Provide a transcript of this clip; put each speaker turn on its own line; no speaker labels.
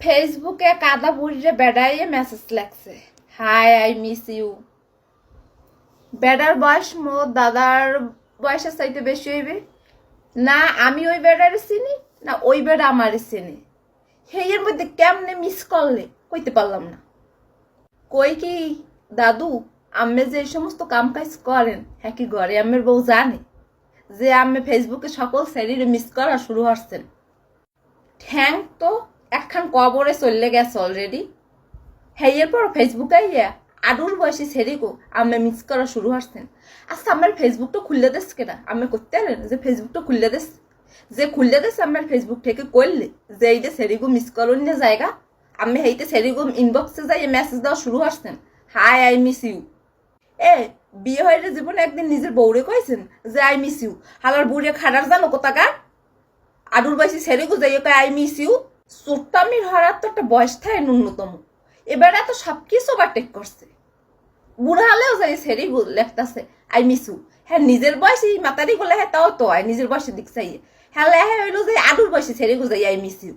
ফেসবুকে কাদা বুড়িরে বেড়াইয়ে মেসেজ লাগছে, হাই আই মিস ইউ। বেড়ার বয়স মোর দাদার বয়সের চাইতে বেশি হইবে না। আমি ওই বেড়ারে চিনি না ওই বেড়া আমারে চিনি। হেয়ের মধ্যে কেমনে মিস করলে কইতে পারলাম না। কই কি দাদু, আম্মে যে এই সমস্ত কাম কাজ করেন হ্যাঁ কি ঘরে আম্মের বউ জানে যে আম্মে ফেসবুকে সকল শরীরে মিস করা শুরু হচ্ছেন? ঠ্যাং তো একখান কবরে চললে গেছে অলরেডি। হ্যাঁ এরপর ফেসবুকে ইয়া আডুর বয়সী ছেড়েগো আমি মিস করা শুরু হচ্ছেন। আচ্ছা আমার ফেসবুকটা খুললে দেস কেনা? আমি করতে পারেন যে ফেসবুকটা খুললে দেস, যে খুললে দেস আমার ফেসবুক থেকে করলে যে এই যে সেরিগো মিস করুন না জায়গা আমি হেইতে সেরিগো ইনবক্সে যাই মেসেজ দেওয়া শুরু হচ্ছেন, হাই আই মিস ইউ। এ বিয়ে হয়ে জীবনে একদিন নিজের বউরে কইছেন যে আই মিস ইউ? হালার বুড়ে খারাপ জানো কোথাকার আডুর বয়সী সেরিগো যাই আই মিস ইউ। চোট্টামির হওয়ার তো একটা বয়স থাকে ন্যূনতম। এবারে তো সবকিছু ওভারটেক করছে। বুড়া হলেও যাই সেরি লেখতেছে আই মিস ইউ। হ্যাঁ নিজের বয়সী মাতারি গুলো হ্যাঁ তাও তো হয় নিজের বয়সের দিক চাইয়ে। হ্যাঁ হ্যাঁ হইলো যে আডুর বয়সী সেরি গুজাই আই মিস ইউ।